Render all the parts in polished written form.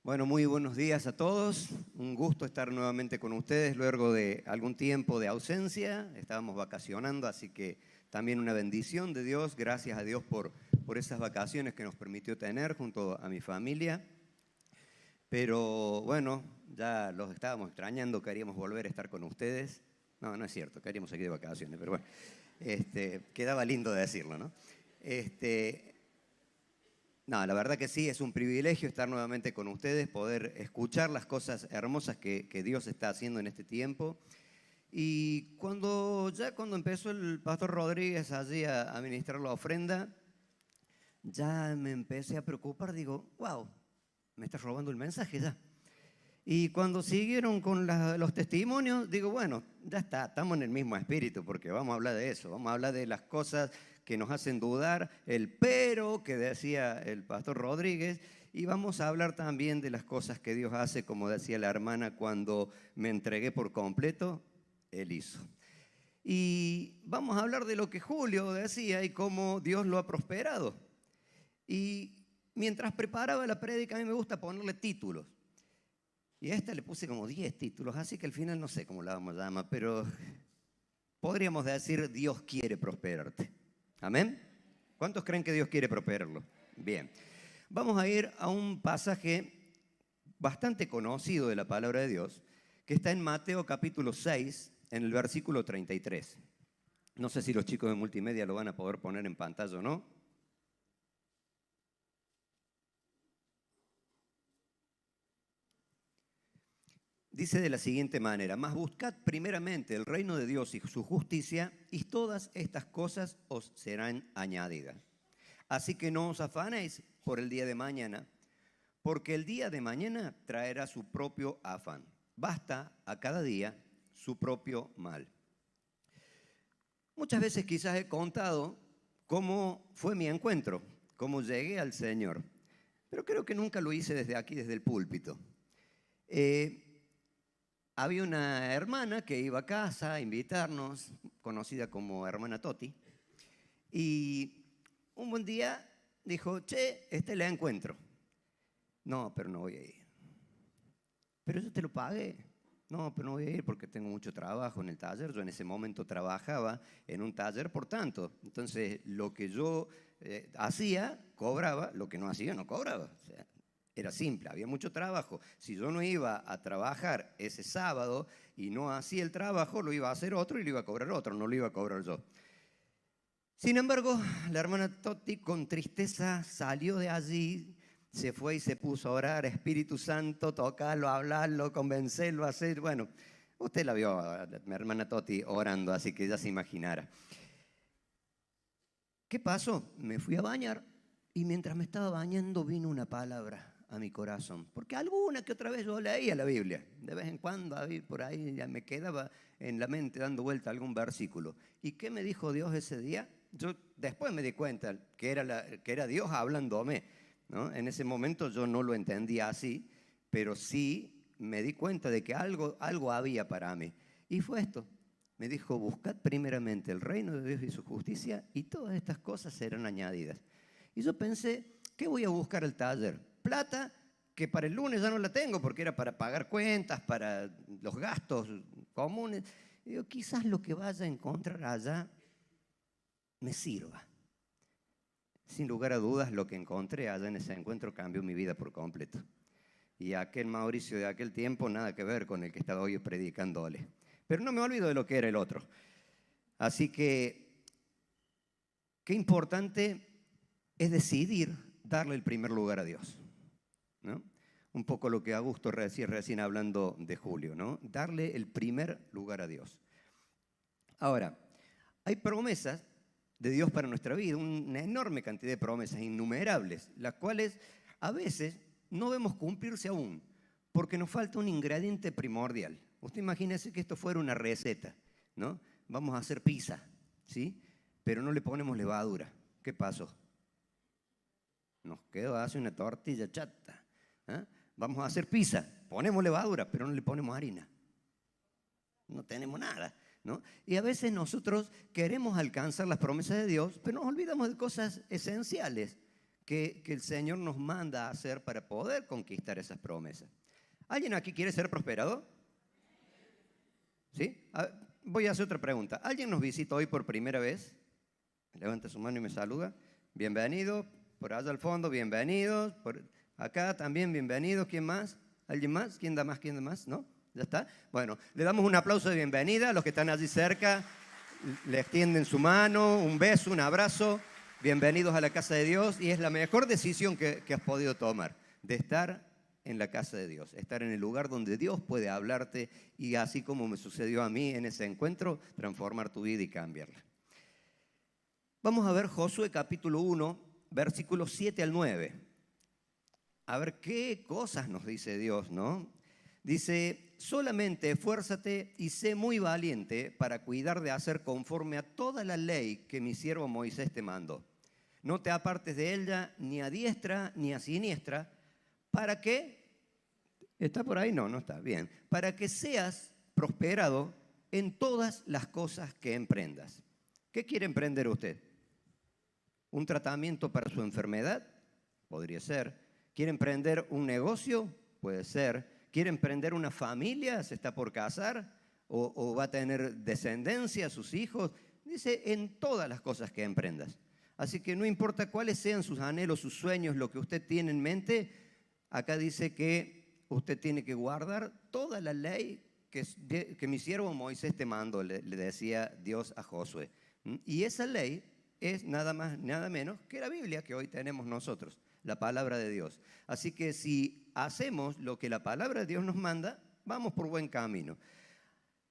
Bueno, muy buenos días a todos. Un gusto estar nuevamente con ustedes luego de algún tiempo de ausencia. Estábamos vacacionando, así que también una bendición de Dios. Gracias a Dios por esas vacaciones que nos permitió tener junto a mi familia. Pero bueno, ya los estábamos extrañando, queríamos volver a estar con ustedes. No, no es cierto, queríamos seguir de vacaciones, pero bueno, quedaba lindo de decirlo, ¿no? No, la verdad que sí, es un privilegio estar nuevamente con ustedes, poder escuchar las cosas hermosas que Dios está haciendo en este tiempo. Y cuando empezó el pastor Rodríguez allí a ministrar la ofrenda, ya me empecé a preocupar, digo, wow, me estás robando el mensaje ya. Y cuando siguieron con los testimonios, digo, bueno, ya está, estamos en el mismo espíritu, porque vamos a hablar de eso, vamos a hablar de las cosas que nos hacen dudar, el pero que decía el pastor Rodríguez, y vamos a hablar también de las cosas que Dios hace, como decía la hermana, cuando me entregué por completo, Él hizo. Y vamos a hablar de lo que Julio decía y cómo Dios lo ha prosperado. Y mientras preparaba la prédica, a mí me gusta ponerle títulos. Y a esta le puse como 10 títulos, así que al final no sé cómo la vamos a llamar, pero podríamos decir Dios quiere prosperarte. ¿Amén? ¿Cuántos creen que Dios quiere prosperarlo? Bien. Vamos a ir a un pasaje bastante conocido de la palabra de Dios, que está en Mateo capítulo 6, en el versículo 33. No sé si los chicos de multimedia lo van a poder poner en pantalla o no. Dice de la siguiente manera: mas buscad primeramente el reino de Dios y su justicia, y todas estas cosas os serán añadidas. Así que no os afanéis por el día de mañana, porque el día de mañana traerá su propio afán. Basta a cada día su propio mal. Muchas veces quizás he contado cómo fue mi encuentro, cómo llegué al Señor, pero creo que nunca lo hice desde aquí, desde el púlpito. Había una hermana que iba a casa a invitarnos, conocida como hermana Toti, y un buen día dijo, che, la encuentro. No, pero no voy a ir. Pero yo te lo pagué. No, pero no voy a ir porque tengo mucho trabajo en el taller. Yo en ese momento trabajaba en un taller, por tanto. Entonces, lo que yo hacía, cobraba, lo que no hacía, no cobraba. O sea, era simple, había mucho trabajo. Si yo no iba a trabajar ese sábado y no hacía el trabajo, lo iba a hacer otro y lo iba a cobrar otro, no lo iba a cobrar yo. Sin embargo, la hermana Toti con tristeza salió de allí, se fue y se puso a orar, Espíritu Santo, tocarlo, hablarlo, convencerlo, hacer. Bueno, usted la vio, mi hermana Toti, orando, así que ya se imaginara. ¿Qué pasó? Me fui a bañar y mientras me estaba bañando vino una palabra a mi corazón, porque alguna que otra vez yo leía la Biblia, de vez en cuando por ahí ya me quedaba en la mente dando vuelta algún versículo. ¿Y qué me dijo Dios ese día? Yo después me di cuenta que era Dios hablándome, ¿no? En ese momento yo no lo entendía así, pero sí me di cuenta de que algo había para mí. Y fue esto. Me dijo, buscad primeramente el reino de Dios y su justicia y todas estas cosas serán añadidas. Y yo pensé, ¿qué voy a buscar al taller? Plata que para el lunes ya no la tengo porque era para pagar cuentas, para los gastos comunes. Y digo, quizás lo que vaya a encontrar allá me sirva. Sin lugar a dudas, lo que encontré allá en ese encuentro cambió mi vida por completo. Y aquel Mauricio de aquel tiempo, nada que ver con el que estaba hoy predicándole. Pero no me olvido de lo que era el otro. Así que, qué importante es decidir darle el primer lugar a Dios, ¿no? Un poco lo que Augusto recién hablando de Julio, ¿no? Darle el primer lugar a Dios. Ahora, hay promesas de Dios para nuestra vida, una enorme cantidad de promesas, innumerables, las cuales a veces no vemos cumplirse aún, porque nos falta un ingrediente primordial. Usted imagínese que esto fuera una receta, ¿no? Vamos a hacer pizza, ¿sí? Pero no le ponemos levadura. ¿Qué pasó? Nos quedó hace una tortilla chata. ¿Eh? Vamos a hacer pizza, ponemos levadura, pero no le ponemos harina. No tenemos nada, ¿no? Y a veces nosotros queremos alcanzar las promesas de Dios, pero nos olvidamos de cosas esenciales. que el Señor nos manda a hacer para poder conquistar esas promesas. ¿Alguien aquí quiere ser prosperado? ¿Sí? Voy a hacer otra pregunta. ¿Alguien nos visita hoy por primera vez? Levanta su mano y me saluda. Bienvenido. Por allá al fondo, bienvenidos. Por acá también, bienvenidos. ¿Quién más? ¿Alguien más? ¿Quién da más? ¿Quién da más? ¿No? ¿Ya está? Bueno, le damos un aplauso de bienvenida a los que están allí cerca. Le extienden su mano, un beso, un abrazo. Bienvenidos a la casa de Dios. Y es la mejor decisión que has podido tomar, de estar en la casa de Dios, estar en el lugar donde Dios puede hablarte y así como me sucedió a mí en ese encuentro, transformar tu vida y cambiarla. Vamos a ver Josué capítulo 1, versículos 7 al 9. A ver qué cosas nos dice Dios, ¿no? Dice, solamente esfuérzate y sé muy valiente para cuidar de hacer conforme a toda la ley que mi siervo Moisés te mandó. No te apartes de ella ni a diestra ni a siniestra. ¿Para qué? ¿Está por ahí? No, no está. Bien. Para que seas prosperado en todas las cosas que emprendas. ¿Qué quiere emprender usted? ¿Un tratamiento para su enfermedad? Podría ser. ¿Quiere emprender un negocio? Puede ser. ¿Quiere emprender una familia? ¿Se está por casar? ¿O va a tener descendencia, sus hijos? Dice, en todas las cosas que emprendas. Así que no importa cuáles sean sus anhelos, sus sueños, lo que usted tiene en mente, acá dice que usted tiene que guardar toda la ley que mi siervo Moisés te mandó, le decía Dios a Josué. Y esa ley es nada más, nada menos que la Biblia que hoy tenemos nosotros, la palabra de Dios. Así que si hacemos lo que la palabra de Dios nos manda, vamos por buen camino.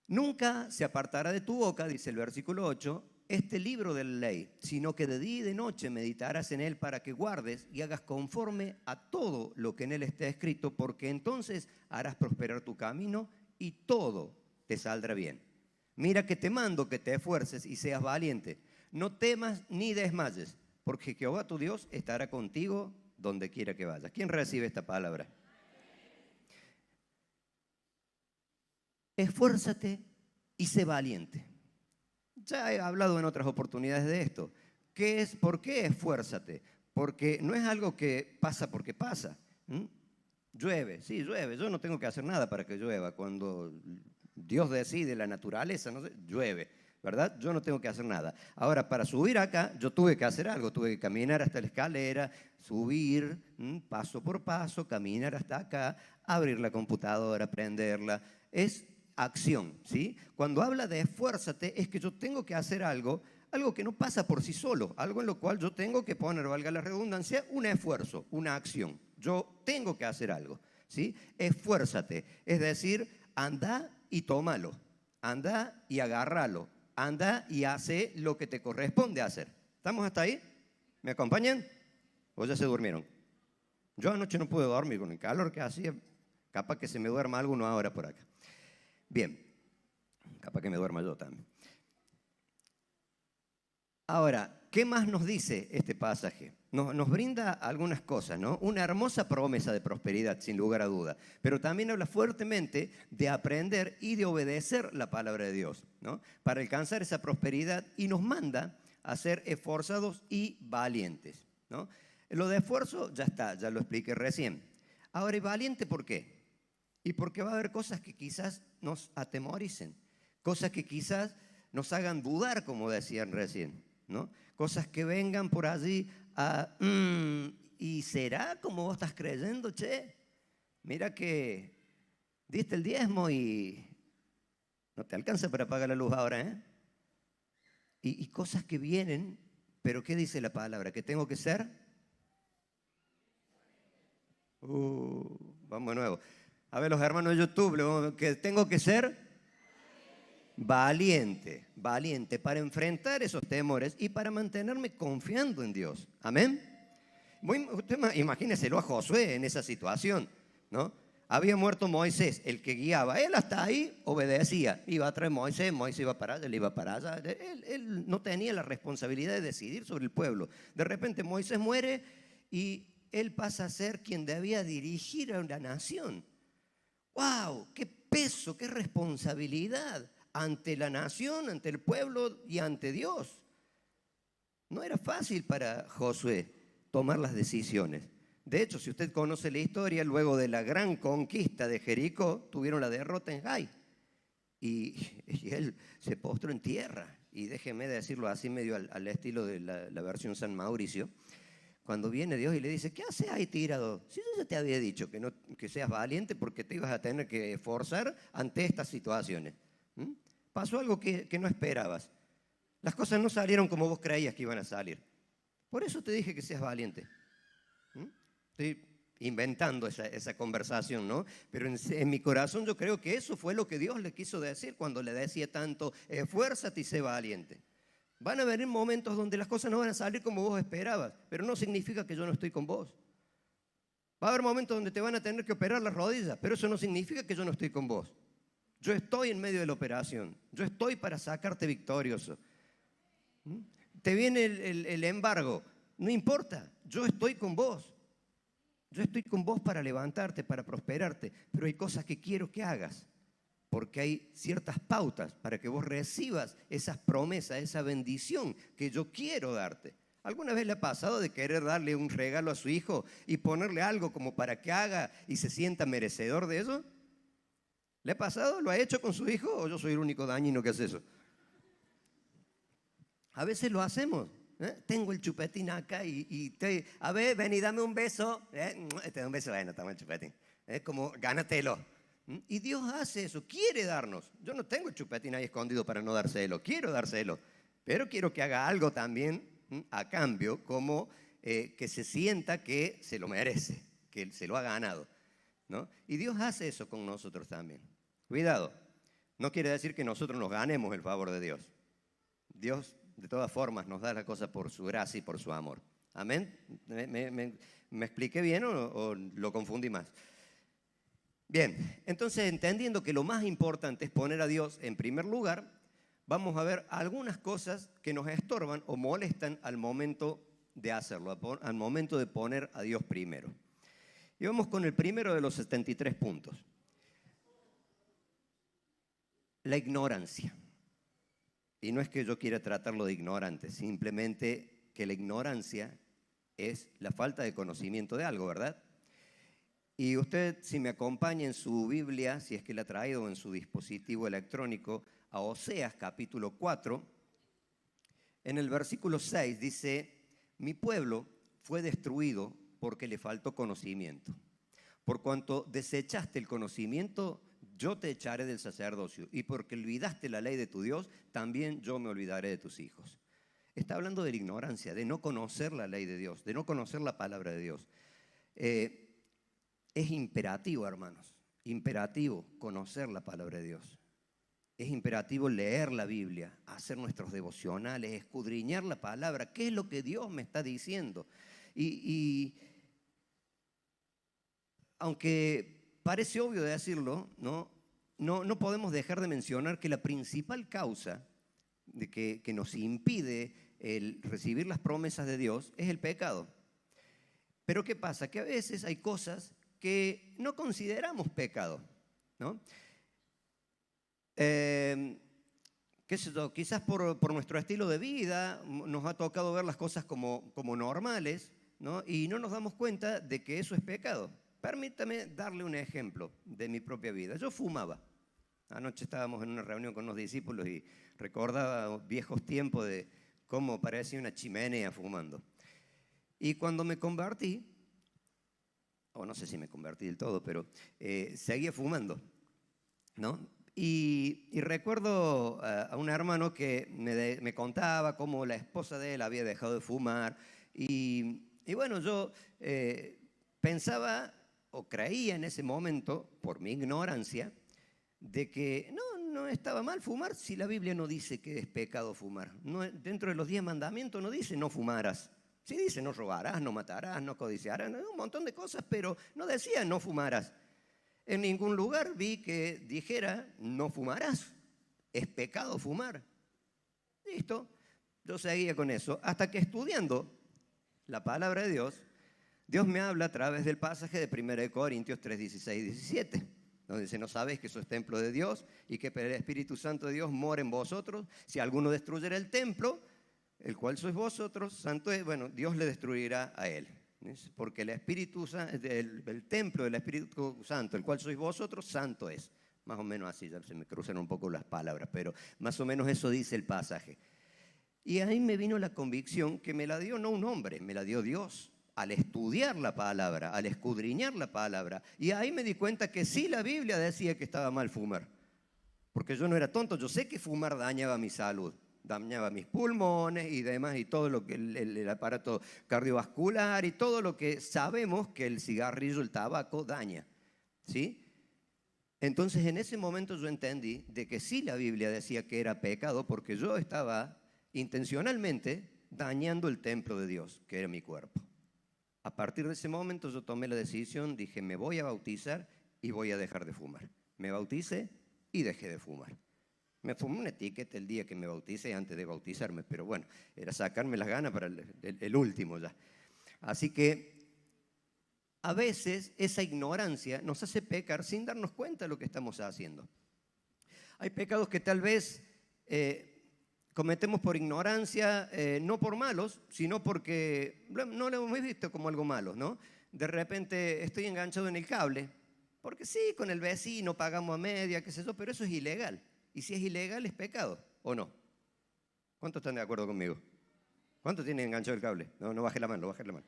Nunca se apartará de tu boca, dice el versículo 8, este libro de la ley, sino que de día y de noche meditarás en él para que guardes y hagas conforme a todo lo que en él está escrito, porque entonces harás prosperar tu camino y todo te saldrá bien. Mira que te mando que te esfuerces y seas valiente. No temas ni desmayes, porque Jehová tu Dios estará contigo donde quiera que vayas. ¿Quién recibe esta palabra? Esfuérzate y sé valiente. Ya he hablado en otras oportunidades de esto. ¿Por qué esfuérzate? Porque no es algo que pasa porque pasa. Llueve, sí, llueve. Yo no tengo que hacer nada para que llueva. Cuando Dios decide, la naturaleza, no sé, llueve, ¿verdad? Yo no tengo que hacer nada. Ahora, para subir acá, yo tuve que hacer algo. Tuve que caminar hasta la escalera, subir paso por paso, caminar hasta acá, abrir la computadora, prenderla. Es acción, ¿sí? Cuando habla de esfuérzate, es que yo tengo que hacer algo que no pasa por sí solo, algo en lo cual yo tengo que poner, valga la redundancia, un esfuerzo, una acción. Yo tengo que hacer algo, ¿sí? Esfuérzate, es decir, anda y tómalo, anda y agárralo, anda y hace lo que te corresponde hacer. ¿Estamos hasta ahí? ¿Me acompañan? ¿O ya se durmieron? Yo anoche no pude dormir con el calor que hacía, capaz que se me duerma alguno ahora por acá. Bien, capaz que me duerma yo también. Ahora, ¿qué más nos dice este pasaje? Nos brinda algunas cosas, ¿no? Una hermosa promesa de prosperidad, sin lugar a duda, pero también habla fuertemente de aprender y de obedecer la palabra de Dios, ¿no? Para alcanzar esa prosperidad, y nos manda a ser esforzados y valientes, ¿no? Lo de esfuerzo ya está, ya lo expliqué recién. Ahora, ¿y valiente por qué? Y porque va a haber cosas que quizás nos atemoricen, cosas que quizás nos hagan dudar, como decían recién, ¿no? Cosas que vengan por allí a, ¿y será como vos estás creyendo, che? Mira que diste el diezmo y no te alcanza para pagar la luz ahora, ¿eh? Y cosas que vienen, pero ¿qué dice la palabra? ¿Que tengo que ser? Vamos de nuevo. A ver, los hermanos de YouTube, que tengo que ser valiente, valiente para enfrentar esos temores y para mantenerme confiando en Dios. Amén. Usted imagíneselo a Josué en esa situación, ¿no? Había muerto Moisés, el que guiaba. Él hasta ahí obedecía. Iba atrás de Moisés, Moisés iba para allá, él iba para allá. Él no tenía la responsabilidad de decidir sobre el pueblo. De repente Moisés muere y él pasa a ser quien debía dirigir a una nación. ¡Wow! ¡Qué peso, qué responsabilidad ante la nación, ante el pueblo y ante Dios! No era fácil para Josué. tomar las decisiones. De hecho, si usted conoce la historia, luego de la gran conquista de Jericó, tuvieron la derrota en Jai. Y él se postró en tierra. Y déjeme decirlo así medio al estilo de la versión San Mauricio. Cuando viene Dios y le dice, ¿qué haces ahí tirado? Si yo ya te había dicho que seas valiente porque te ibas a tener que esforzar ante estas situaciones. ¿Mm? Pasó algo que no esperabas. Las cosas no salieron como vos creías que iban a salir. Por eso te dije que seas valiente. ¿Mm? Estoy inventando esa conversación, ¿no? Pero en mi corazón yo creo que eso fue lo que Dios le quiso decir cuando le decía tanto, esfuérzate y sé valiente. Van a venir momentos donde las cosas no van a salir como vos esperabas, pero no significa que yo no estoy con vos. Va a haber momentos donde te van a tener que operar las rodillas, pero eso no significa que yo no estoy con vos. Yo estoy en medio de la operación, yo estoy para sacarte victorioso. Te viene el embargo, no importa, yo estoy con vos. Yo estoy con vos para levantarte, para prosperarte, pero hay cosas que quiero que hagas. Porque hay ciertas pautas para que vos recibas esas promesas, esa bendición que yo quiero darte. ¿Alguna vez le ha pasado de querer darle un regalo a su hijo y ponerle algo como para que haga y se sienta merecedor de eso? ¿Le ha pasado? ¿Lo ha hecho con su hijo o yo soy el único dañino que hace eso? A veces lo hacemos. Tengo el chupetín acá a ver, ven y dame un beso. Te da un beso, bueno, toma el chupetín. Es como, gánatelo. Y Dios hace eso, quiere darnos. Yo no tengo el chupetín ahí escondido para no dárselo, quiero dárselo, pero quiero que haga algo también a cambio, como que se sienta que se lo merece, que se lo ha ganado, ¿no? Y Dios hace eso con nosotros también. Cuidado, no quiere decir que nosotros nos ganemos el favor de Dios. Dios, de todas formas, nos da la cosa por su gracia y por su amor. ¿Amén? ¿Me expliqué bien o lo confundí más? Bien, entonces entendiendo que lo más importante es poner a Dios en primer lugar, vamos a ver algunas cosas que nos estorban o molestan al momento de hacerlo, al momento de poner a Dios primero. Y vamos con el primero de los 73 puntos. La ignorancia. Y no es que yo quiera tratarlo de ignorante, simplemente que la ignorancia es la falta de conocimiento de algo, ¿verdad? Y usted, si me acompaña en su Biblia, si es que la ha traído en su dispositivo electrónico, a Oseas capítulo 4, en el versículo 6 dice, mi pueblo fue destruido porque le faltó conocimiento. Por cuanto desechaste el conocimiento, yo te echaré del sacerdocio. Y porque olvidaste la ley de tu Dios, también yo me olvidaré de tus hijos. Está hablando de la ignorancia, de no conocer la ley de Dios, de no conocer la palabra de Dios. Es imperativo, hermanos, imperativo conocer la palabra de Dios. Es imperativo leer la Biblia, hacer nuestros devocionales, escudriñar la palabra. ¿Qué es lo que Dios me está diciendo? Y aunque parece obvio de decirlo, no podemos dejar de mencionar que la principal causa de que nos impide el recibir las promesas de Dios es el pecado. Pero ¿qué pasa? Que a veces hay cosas que no consideramos pecado, ¿no? Qué sé yo, quizás por nuestro estilo de vida nos ha tocado ver las cosas como normales, ¿no? Y no nos damos cuenta de que eso es pecado. Permítame darle un ejemplo de mi propia vida. Yo fumaba. Anoche estábamos en una reunión con unos discípulos y recordaba viejos tiempos de cómo parecía una chimenea fumando. Y cuando me convertí, o no sé si me convertí del todo, pero seguía fumando, ¿no? Y recuerdo a un hermano que me contaba cómo la esposa de él había dejado de fumar. Y bueno, yo pensaba o creía en ese momento, por mi ignorancia, de que no estaba mal fumar si la Biblia no dice que es pecado fumar. No, dentro de los 10 mandamientos no dice no fumarás. Sí dice no robarás, no matarás, no codiciarás, un montón de cosas, pero no decía no fumarás. En ningún lugar vi que dijera no fumarás, es pecado fumar. Listo, yo seguía con eso, hasta que estudiando la palabra de Dios, Dios me habla a través del pasaje de 1 Corintios 3, 16 y 17, donde dice, ¿no sabéis que sois templo de Dios y que el Espíritu Santo de Dios mora en vosotros? Si alguno destruyera el templo, el cual sois vosotros, santo es, bueno, Dios le destruirá a él. ¿Ves? Porque el Espíritu el templo del Espíritu Santo, el cual sois vosotros, santo es. Más o menos así, ya se me cruzan un poco las palabras, pero más o menos eso dice el pasaje. Y ahí me vino la convicción que me la dio no un hombre, me la dio Dios. Al estudiar la palabra, al escudriñar la palabra. Y ahí me di cuenta que sí, la Biblia decía que estaba mal fumar. Porque yo no era tonto, yo sé que fumar dañaba mi salud, dañaba mis pulmones y demás, y todo lo que el aparato cardiovascular y todo lo que sabemos que el cigarrillo, el tabaco daña. ¿Sí? Entonces en ese momento yo entendí de que sí la Biblia decía que era pecado porque yo estaba intencionalmente dañando el templo de Dios, que era mi cuerpo. A partir de ese momento yo tomé la decisión, dije, me voy a bautizar y voy a dejar de fumar. Me bauticé y dejé de fumar. Me fumé una etiqueta el día que me bauticé antes de bautizarme, pero bueno, era sacarme las ganas para el último ya. Así que a veces esa ignorancia nos hace pecar sin darnos cuenta de lo que estamos haciendo. Hay pecados que tal vez cometemos por ignorancia, no por malos, sino porque no lo hemos visto como algo malo, ¿no? De repente estoy enganchado en el cable, porque sí, con el vecino pagamos a media, qué sé yo, pero eso es ilegal. Y si es ilegal, es pecado, ¿o no? ¿Cuántos están de acuerdo conmigo? ¿Cuántos tienen enganchado el cable? No, no baje la mano, baje la mano.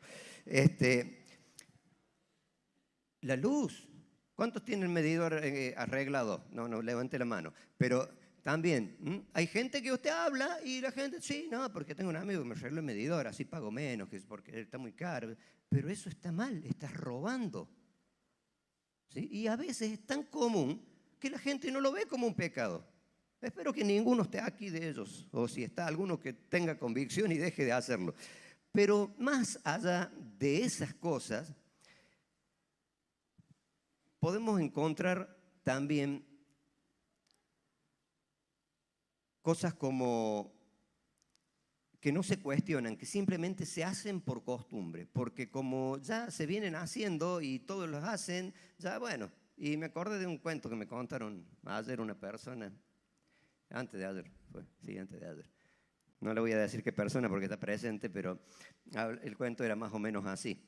La luz. ¿Cuántos tienen medidor arreglado? No, no, levante la mano. Pero también, hay gente que usted habla y la gente, sí, no, porque tengo un amigo que me arregló el medidor, así pago menos, que es porque está muy caro. Pero eso está mal, estás robando. ¿Sí? Y a veces es tan común que la gente no lo ve como un pecado. Espero que ninguno esté aquí de ellos, o si está alguno que tenga convicción y deje de hacerlo. Pero más allá de esas cosas, podemos encontrar también cosas como que no se cuestionan, que simplemente se hacen por costumbre, porque como ya se vienen haciendo y todos los hacen, ya bueno. Y me acordé de un cuento que me contaron ayer una persona, antes de ayer, sí, antes de ayer. No le voy a decir qué persona porque está presente, pero el cuento era más o menos así.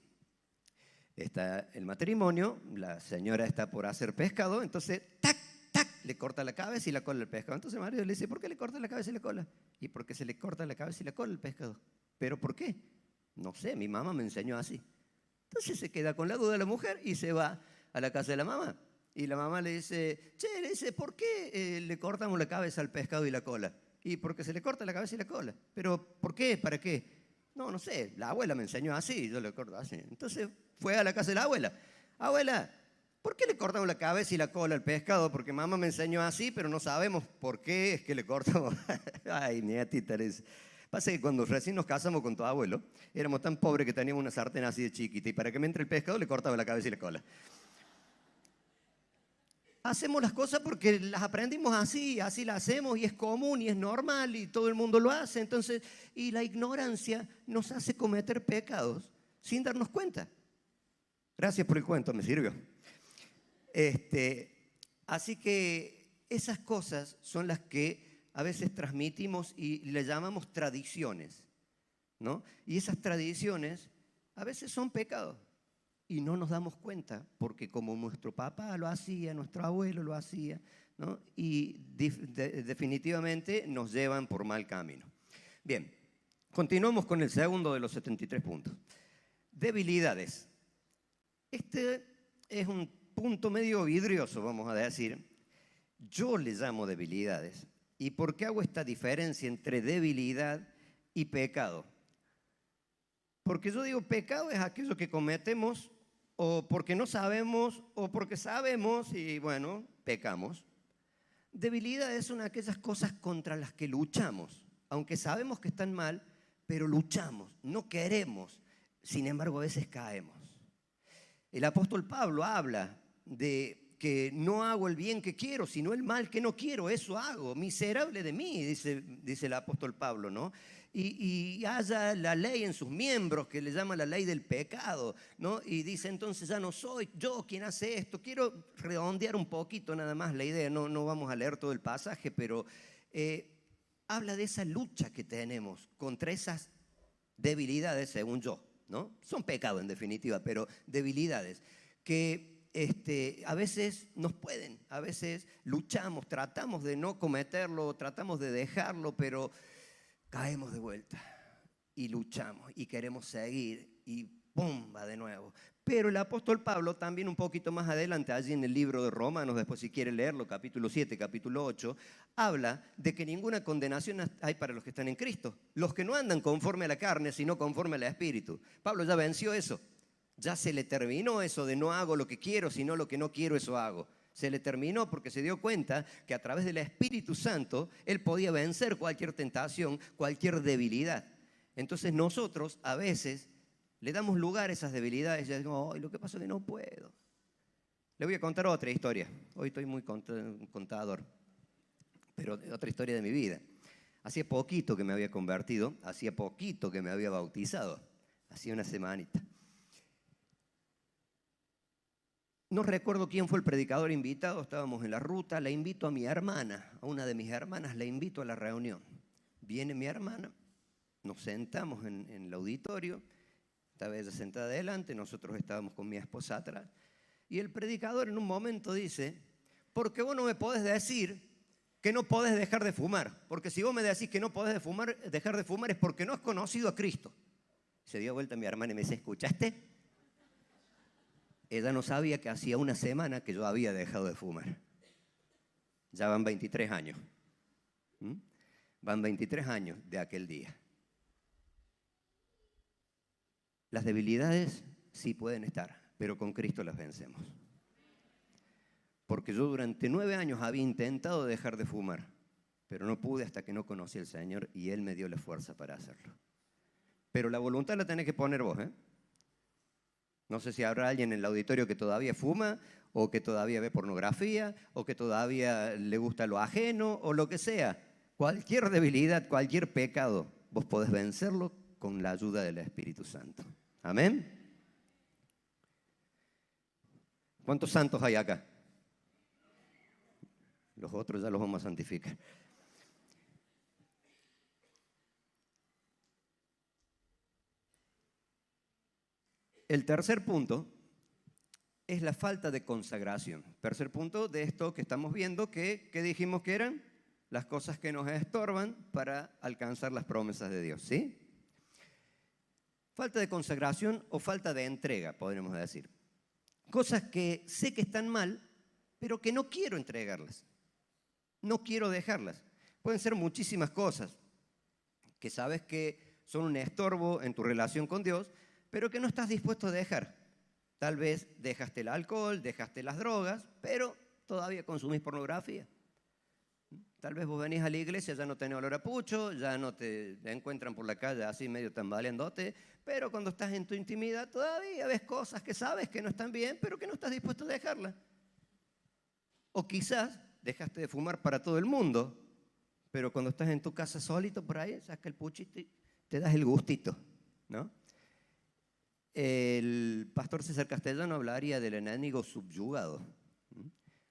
Está el matrimonio, la señora está por hacer pescado, entonces, tac, tac, le corta la cabeza y la cola el pescado. Entonces el marido le dice, ¿por qué le corta la cabeza y la cola? Y porque se le corta la cabeza y la cola el pescado. ¿Pero por qué? No sé, mi mamá me enseñó así. Entonces se queda con la duda la mujer y se va a la casa de la mamá. Y la mamá le dice, le dice, ¿por qué le cortamos la cabeza al pescado y la cola? Y porque se le corta la cabeza y la cola. ¿Pero por qué? ¿Para qué? No sé, la abuela me enseñó así, yo le corto así. Entonces fue a la casa de la abuela. Abuela, ¿por qué le cortamos la cabeza y la cola al pescado? Porque mamá me enseñó así, pero no sabemos por qué es que le cortamos. Ay, nietita, pasa que cuando recién nos casamos con tu abuelo, éramos tan pobres que teníamos una sartén así de chiquita y para que me entre el pescado le cortaba la cabeza y la cola. Hacemos las cosas porque las aprendimos así, así las hacemos y es común y es normal y todo el mundo lo hace. Entonces, y la ignorancia nos hace cometer pecados sin darnos cuenta. Gracias por el cuento, me sirvió. Así que esas cosas son las que a veces transmitimos y le llamamos tradiciones, ¿no? Y esas tradiciones a veces son pecados. Y no nos damos cuenta, porque como nuestro papá lo hacía, nuestro abuelo lo hacía, ¿no? Y definitivamente nos llevan por mal camino. Bien, continuamos con el segundo de los 73 puntos. Debilidades. Este es un punto medio vidrioso, vamos a decir. Yo le llamo debilidades. ¿Y por qué hago esta diferencia entre debilidad y pecado? Porque yo digo, pecado es aquello que cometemos o porque no sabemos o porque sabemos y bueno, pecamos. Debilidad es una de aquellas cosas contra las que luchamos, aunque sabemos que están mal, pero luchamos, no queremos, sin embargo a veces caemos. El apóstol Pablo habla de que no hago el bien que quiero, sino el mal que no quiero, eso hago, miserable de mí, dice el apóstol Pablo, ¿no? Y haya la ley en sus miembros, que le llama la ley del pecado, ¿no? Y dice entonces ya no soy yo quien hace esto. Quiero redondear un poquito nada más la idea, no vamos a leer todo el pasaje, pero habla de esa lucha que tenemos contra esas debilidades, según yo, ¿no? Son pecados en definitiva, pero debilidades que a veces nos pueden, a veces luchamos, tratamos de no cometerlo, tratamos de dejarlo, pero caemos de vuelta y luchamos y queremos seguir y ¡pum! Va de nuevo. Pero el apóstol Pablo también un poquito más adelante, allí en el libro de Romanos, después si quiere leerlo, capítulo 7, capítulo 8, habla de que ninguna condenación hay para los que están en Cristo. Los que no andan conforme a la carne, sino conforme al Espíritu. Pablo ya venció eso. Ya se le terminó eso de no hago lo que quiero, sino lo que no quiero, eso hago. Se le terminó porque se dio cuenta que a través del Espíritu Santo él podía vencer cualquier tentación, cualquier debilidad. Entonces nosotros a veces le damos lugar a esas debilidades y ya digo, lo que pasa es que no puedo. Le voy a contar otra historia. Hoy estoy muy contador, pero otra historia de mi vida. Hacía poquito que me había convertido, hacía poquito que me había bautizado, hacía una semanita. No recuerdo quién fue el predicador invitado, estábamos en la ruta, la invito a mi hermana, a una de mis hermanas, la invito a la reunión. Viene mi hermana, nos sentamos en el auditorio, estaba ella sentada adelante, nosotros estábamos con mi esposa atrás, y el predicador en un momento dice, porque vos no me podés decir que no podés dejar de fumar, porque si vos me decís que no podés dejar de fumar es porque no has conocido a Cristo. Se dio vuelta mi hermana y me dice, ¿escuchaste? Ella no sabía que hacía una semana que yo había dejado de fumar. Ya van 23 años. Van 23 años de aquel día. Las debilidades sí pueden estar, pero con Cristo las vencemos. Porque yo durante 9 años había intentado dejar de fumar, pero no pude hasta que no conocí al Señor y Él me dio la fuerza para hacerlo. Pero la voluntad la tenés que poner vos, ¿eh? No sé si habrá alguien en el auditorio que todavía fuma, o que todavía ve pornografía, o que todavía le gusta lo ajeno, o lo que sea. Cualquier debilidad, cualquier pecado, vos podés vencerlo con la ayuda del Espíritu Santo. ¿Amén? ¿Cuántos santos hay acá? Los otros ya los vamos a santificar. El tercer punto es la falta de consagración. Tercer punto de esto que estamos viendo, que dijimos que eran las cosas que nos estorban para alcanzar las promesas de Dios, ¿sí? Falta de consagración o falta de entrega, podríamos decir. Cosas que sé que están mal, pero que no quiero entregarlas. No quiero dejarlas. Pueden ser muchísimas cosas que sabes que son un estorbo en tu relación con Dios, pero que no estás dispuesto a dejar. Tal vez dejaste el alcohol, dejaste las drogas, pero todavía consumís pornografía. Tal vez vos venís a la iglesia, ya no tenés olor a pucho, ya no te encuentran por la calle así medio tambaleándote, pero cuando estás en tu intimidad todavía ves cosas que sabes que no están bien, pero que no estás dispuesto a dejarlas. O quizás dejaste de fumar para todo el mundo, pero cuando estás en tu casa solito por ahí, sacas el puchito y te das el gustito, ¿no? El pastor César Castellano hablaría del enemigo subyugado.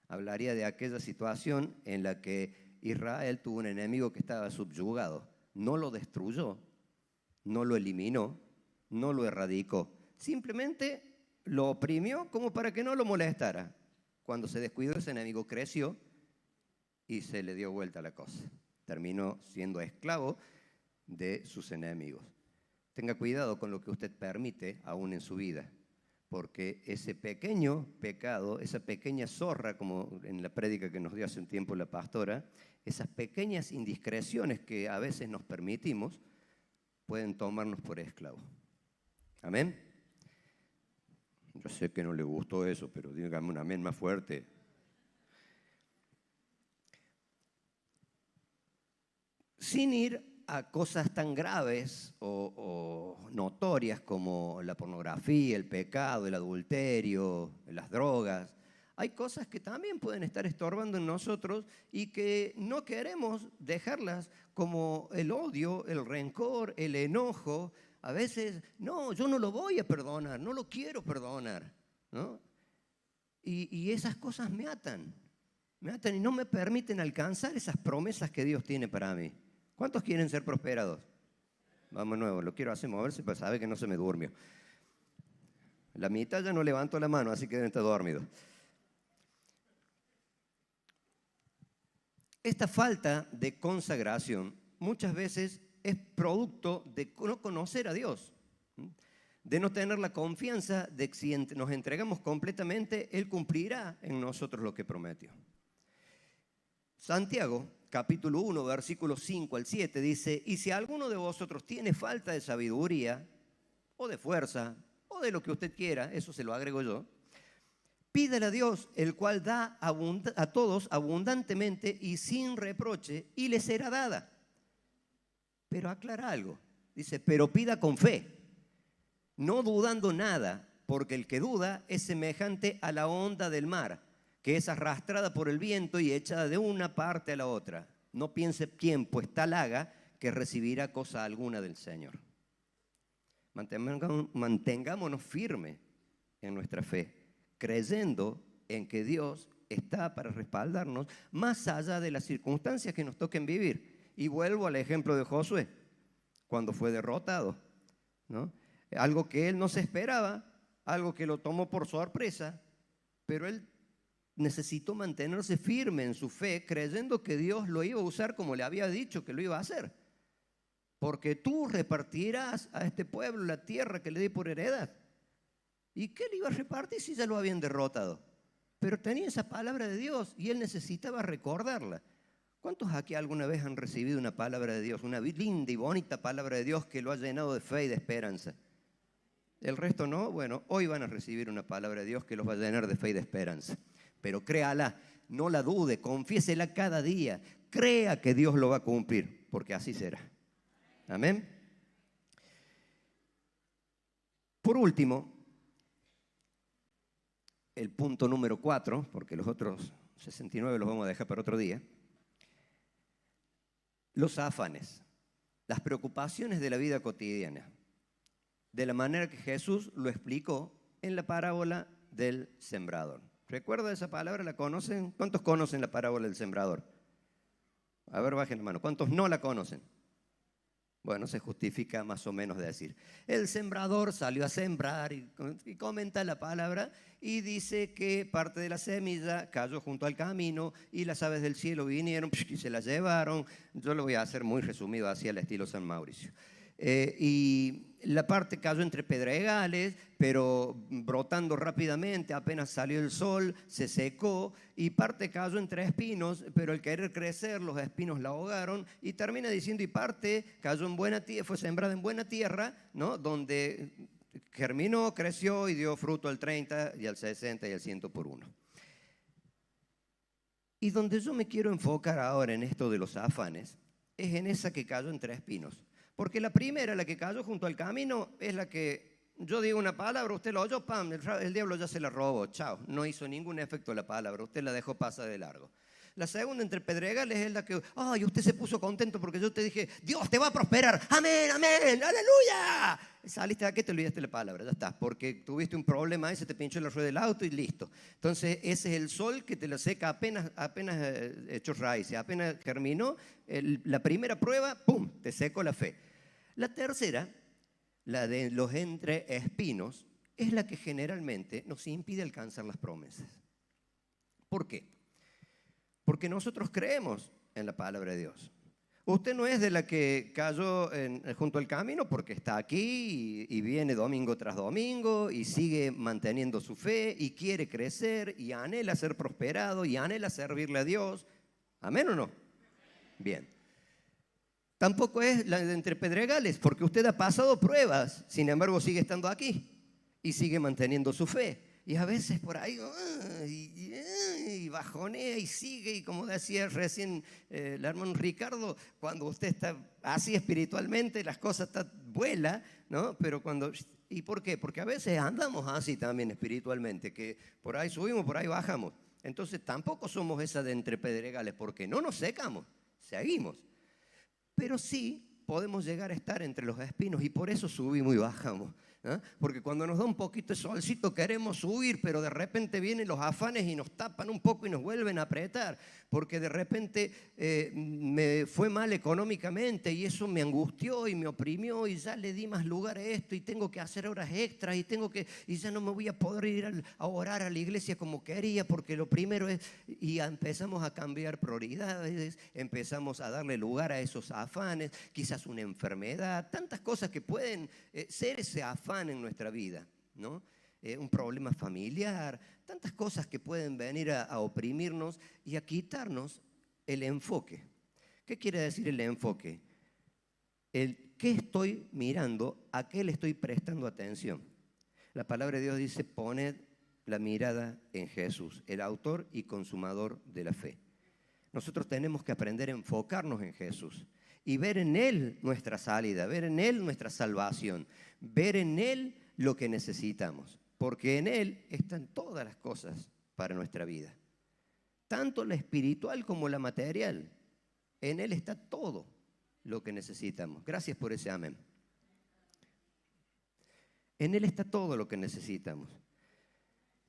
Hablaría de aquella situación en la que Israel tuvo un enemigo que estaba subyugado. No lo destruyó, no lo eliminó, no lo erradicó. Simplemente lo oprimió como para que no lo molestara. Cuando se descuidó, ese enemigo creció y se le dio vuelta la cosa. Terminó siendo esclavo de sus enemigos. Tenga cuidado con lo que usted permite aún en su vida, porque ese pequeño pecado, esa pequeña zorra, como en la prédica que nos dio hace un tiempo la pastora, esas pequeñas indiscreciones que a veces nos permitimos, pueden tomarnos por esclavos. ¿Amén? Yo sé que no le gustó eso, pero dígame un amén más fuerte. Sin ir a cosas tan graves o notorias como la pornografía, el pecado, el adulterio, las drogas, hay cosas que también pueden estar estorbando en nosotros y que no queremos dejarlas, como el odio, el rencor, el enojo. A veces, no, yo no lo voy a perdonar, no lo quiero perdonar, ¿no? Y esas cosas me atan y no me permiten alcanzar esas promesas que Dios tiene para mí. ¿Cuántos quieren ser prosperados? Vamos nuevo, lo quiero hacer moverse para saber que no se me durmió. La mitad ya no levantó la mano, así que deben estar dormidos. Esta falta de consagración muchas veces es producto de no conocer a Dios, de no tener la confianza de que si nos entregamos completamente, Él cumplirá en nosotros lo que prometió. Santiago, capítulo 1, versículos 5 al 7, dice: y si alguno de vosotros tiene falta de sabiduría, o de fuerza, o de lo que usted quiera, eso se lo agrego yo, pídele a Dios, el cual da a todos abundantemente y sin reproche, y le será dada. Pero aclara algo, dice, pero pida con fe, no dudando nada, porque el que duda es semejante a la onda del mar, que es arrastrada por el viento y echada de una parte a la otra. No piense quién, pues tal haga, que recibirá cosa alguna del Señor. Mantengámonos firmes en nuestra fe, creyendo en que Dios está para respaldarnos más allá de las circunstancias que nos toquen vivir. Y vuelvo al ejemplo de Josué, cuando fue derrotado, ¿no? Algo que él no se esperaba, algo que lo tomó por sorpresa, pero él necesitó mantenerse firme en su fe, creyendo que Dios lo iba a usar como le había dicho que lo iba a hacer. Porque tú repartirás a este pueblo la tierra que le di por heredad. ¿Y qué le iba a repartir si ya lo habían derrotado? Pero tenía esa palabra de Dios y él necesitaba recordarla. ¿Cuántos aquí alguna vez han recibido una palabra de Dios, una linda y bonita palabra de Dios que lo ha llenado de fe y de esperanza? El resto no. Bueno, hoy van a recibir una palabra de Dios que los va a llenar de fe y de esperanza. Pero créala, no la dude, confiésela cada día. Crea que Dios lo va a cumplir, porque así será. Amén. Por último, el punto número 4, porque los otros 69 los vamos a dejar para otro día. Los afanes, las preocupaciones de la vida cotidiana, de la manera que Jesús lo explicó en la parábola del sembrador. ¿Recuerda esa palabra? ¿La conocen? ¿Cuántos conocen la parábola del sembrador? A ver, bajen la mano. ¿Cuántos no la conocen? Bueno, se justifica más o menos decir. El sembrador salió a sembrar y comenta la palabra y dice que parte de la semilla cayó junto al camino y las aves del cielo vinieron y se la llevaron. Yo lo voy a hacer muy resumido, así al estilo San Mauricio. Y la parte cayó entre pedregales, pero brotando rápidamente, apenas salió el sol, se secó, y parte cayó entre espinos, pero al querer crecer los espinos la ahogaron, y termina diciendo, y parte cayó en buena tierra, fue sembrada en buena tierra, ¿no? Donde germinó, creció y dio fruto al 30 y al 60 y al 100 por uno. Y donde yo me quiero enfocar ahora en esto de los afanes, es en esa que cayó entre espinos. Porque la primera, la que cayó junto al camino, es la que yo digo una palabra, usted lo oyó, pam, el diablo ya se la robó, chao. No hizo ningún efecto la palabra, usted la dejó pasar de largo. La segunda, entre pedregales, es la que, ay, usted se puso contento porque yo te dije, Dios te va a prosperar, amén, amén, aleluya. Saliste de aquí, te olvidaste la palabra, ya está, porque tuviste un problema ahí, se te pinchó la rueda del auto y listo. Entonces, ese es el sol que te la seca apenas hecho raíces, apenas germinó, la primera prueba, pum, te secó la fe. La tercera, la de los entre espinos, es la que generalmente nos impide alcanzar las promesas. ¿Por qué? Porque nosotros creemos en la palabra de Dios. Usted no es de la que cayó junto al camino porque está aquí y viene domingo tras domingo y sigue manteniendo su fe y quiere crecer y anhela ser prosperado y anhela servirle a Dios. ¿Amén o no? Bien. Tampoco es la de entre pedregales, porque usted ha pasado pruebas, sin embargo sigue estando aquí y sigue manteniendo su fe. Y a veces por ahí y bajonea y sigue, y como decía recién el hermano Ricardo, cuando usted está así espiritualmente, las cosas vuelan, ¿no? Pero cuando... ¿Y por qué? Porque a veces andamos así también espiritualmente, que por ahí subimos, por ahí bajamos. Entonces tampoco somos esa de entre pedregales, porque no nos secamos, seguimos. Pero sí podemos llegar a estar entre los espinos y por eso subimos y bajamos. Porque cuando nos da un poquito de solcito queremos huir, pero de repente vienen los afanes y nos tapan un poco y nos vuelven a apretar, porque de repente me fue mal económicamente y eso me angustió y me oprimió y ya le di más lugar a esto y tengo que hacer horas extras y ya no me voy a poder ir a orar a la iglesia como quería, porque lo primero es, y empezamos a cambiar prioridades, empezamos a darle lugar a esos afanes, quizás una enfermedad, tantas cosas que pueden ser ese afán en nuestra vida, ¿no? Un problema familiar, tantas cosas que pueden venir a oprimirnos y a quitarnos el enfoque. ¿Qué quiere decir el enfoque? El qué estoy mirando, a qué le estoy prestando atención. La palabra de Dios dice: poned la mirada en Jesús, el autor y consumador de la fe. Nosotros tenemos que aprender a enfocarnos en Jesús y ver en Él nuestra salida, ver en Él nuestra salvación, ver en Él lo que necesitamos, porque en Él están todas las cosas para nuestra vida, tanto la espiritual como la material. En Él está todo lo que necesitamos. Gracias por ese amén. En Él está todo lo que necesitamos.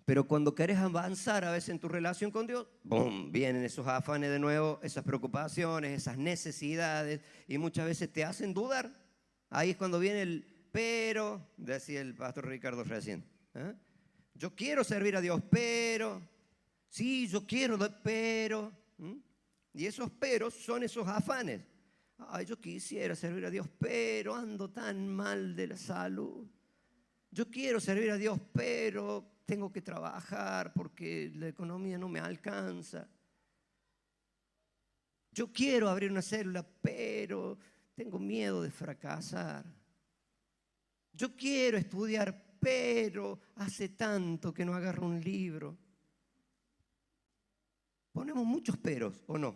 Pero cuando querés avanzar a veces en tu relación con Dios, ¡bum!, vienen esos afanes de nuevo, esas preocupaciones, esas necesidades, y muchas veces te hacen dudar. Ahí es cuando viene el pero, decía el pastor Ricardo recién. Yo quiero servir a Dios, pero, sí, yo quiero, pero. Y esos peros son esos afanes. Ay, yo quisiera servir a Dios, pero ando tan mal de la salud. Yo quiero servir a Dios, pero tengo que trabajar porque la economía no me alcanza. Yo quiero abrir una célula, pero tengo miedo de fracasar. Yo quiero estudiar, pero hace tanto que no agarro un libro. Ponemos muchos peros, ¿o no?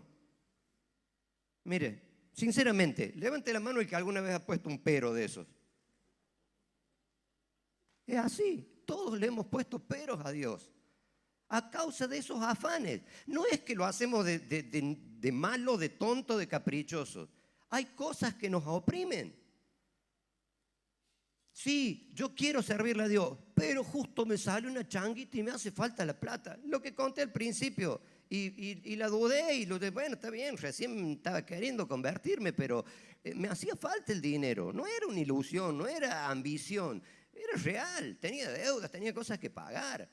Mire, sinceramente, levante la mano el que alguna vez ha puesto un pero de esos. Es así, todos le hemos puesto peros a Dios a causa de esos afanes. No es que lo hacemos de malo, de tonto, de caprichoso. Hay cosas que nos oprimen. Sí, yo quiero servirle a Dios, pero justo me sale una changuita y me hace falta la plata. Lo que conté al principio. Y la dudé y lo de, bueno, está bien, recién estaba queriendo convertirme, pero me hacía falta el dinero. No era una ilusión, no era ambición. Era real, tenía deudas, tenía cosas que pagar.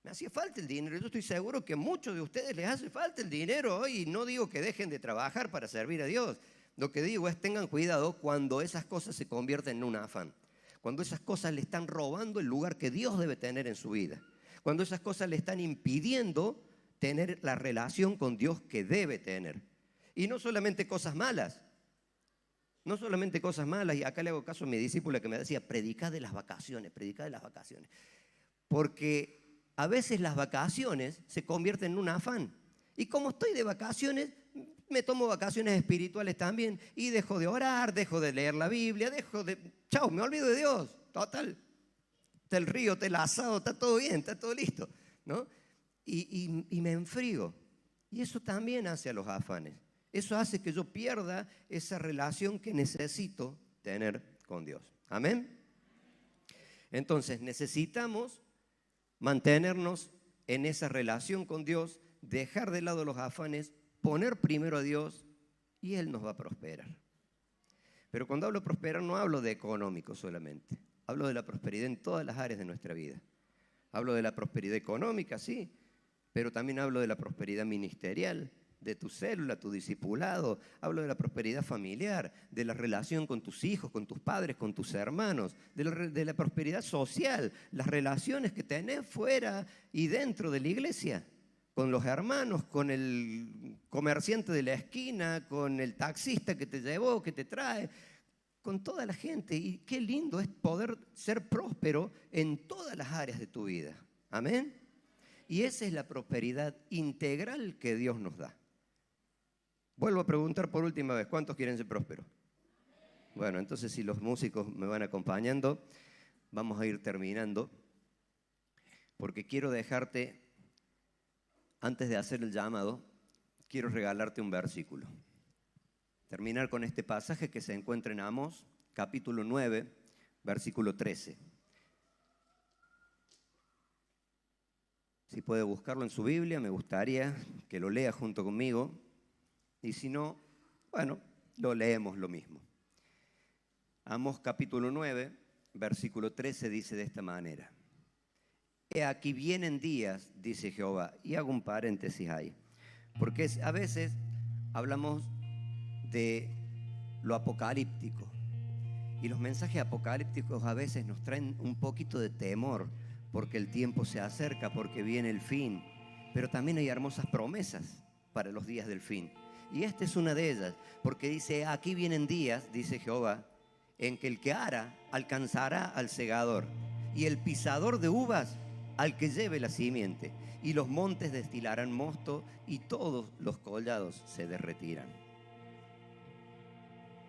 Me hacía falta el dinero. Yo estoy seguro que a muchos de ustedes les hace falta el dinero hoy. Y no digo que dejen de trabajar para servir a Dios. Lo que digo es tengan cuidado cuando esas cosas se convierten en un afán. Cuando esas cosas le están robando el lugar que Dios debe tener en su vida. Cuando esas cosas le están impidiendo tener la relación con Dios que debe tener. Y no solamente cosas malas. No solamente cosas malas, y acá le hago caso a mi discípula que me decía, predicad de las vacaciones, predicad de las vacaciones. Porque a veces las vacaciones se convierten en un afán. Y como estoy de vacaciones, me tomo vacaciones espirituales también y dejo de orar, dejo de leer la Biblia, chao, me olvido de Dios. Total, está el río, está el asado, está todo bien, está todo listo, ¿no? Y me enfrío. Y eso también hace a los afanes. Eso hace que yo pierda esa relación que necesito tener con Dios. ¿Amén? Entonces necesitamos mantenernos en esa relación con Dios, dejar de lado los afanes, poner primero a Dios y Él nos va a prosperar. Pero cuando hablo de prosperar no hablo de económico solamente. Hablo de la prosperidad en todas las áreas de nuestra vida. Hablo de la prosperidad económica, sí, pero también hablo de la prosperidad ministerial, de tu célula, tu discipulado. Hablo de la prosperidad familiar, de la relación con tus hijos, con tus padres, con tus hermanos, de la prosperidad social, las relaciones que tenés fuera y dentro de la iglesia, con los hermanos, con el comerciante de la esquina, con el taxista que te llevó, que te trae, con toda la gente. Y qué lindo es poder ser próspero en todas las áreas de tu vida. Amén. Y esa es la prosperidad integral que Dios nos da. Vuelvo a preguntar por última vez, ¿cuántos quieren ser prósperos? Bueno, entonces si los músicos me van acompañando, vamos a ir terminando, porque quiero dejarte, antes de hacer el llamado, quiero regalarte un versículo. Terminar con este pasaje que se encuentra en Amós, capítulo 9, versículo 13. Si puede buscarlo en su Biblia, me gustaría que lo lea junto conmigo. Y si no, bueno, lo leemos lo mismo. Amós capítulo 9, versículo 13 dice de esta manera. He aquí vienen días, dice Jehová, y hago un paréntesis ahí, porque a veces hablamos de lo apocalíptico, y los mensajes apocalípticos a veces nos traen un poquito de temor, porque el tiempo se acerca, porque viene el fin, pero también hay hermosas promesas para los días del fin, y esta es una de ellas, porque dice, aquí vienen días, dice Jehová, en que el que ara alcanzará al segador, y el pisador de uvas al que lleve la simiente, y los montes destilarán mosto, y todos los collados se derretirán.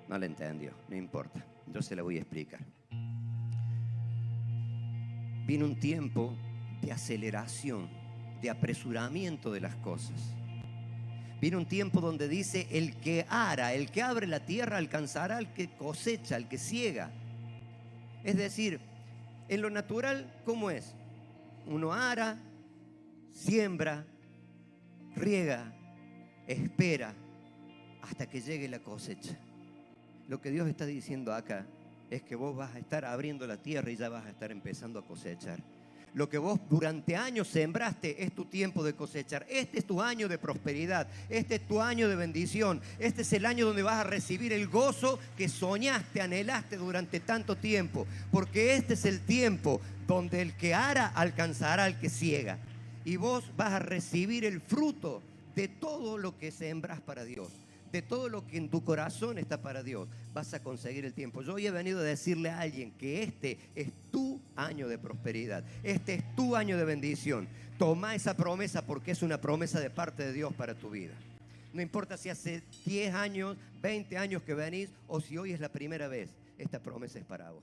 No la entendió, no importa, yo se la voy a explicar. Viene un tiempo de aceleración, de apresuramiento de las cosas. Viene un tiempo donde dice, el que ara, el que abre la tierra alcanzará al que cosecha, al que siega. Es decir, en lo natural, ¿cómo es? Uno ara, siembra, riega, espera hasta que llegue la cosecha. Lo que Dios está diciendo acá es que vos vas a estar abriendo la tierra y ya vas a estar empezando a cosechar. Lo que vos durante años sembraste es tu tiempo de cosechar. Este es tu año de prosperidad. Este es tu año de bendición. Este es el año donde vas a recibir el gozo que soñaste, anhelaste durante tanto tiempo. Porque este es el tiempo donde el que ara alcanzará al que siega. Y vos vas a recibir el fruto de todo lo que sembras para Dios. De todo lo que en tu corazón está para Dios, vas a conseguir el tiempo. Yo hoy he venido a decirle a alguien que este es tu año de prosperidad. Este es tu año de bendición. Toma esa promesa porque es una promesa de parte de Dios para tu vida. No importa si hace 10 años, 20 años que venís o si hoy es la primera vez, esta promesa es para vos.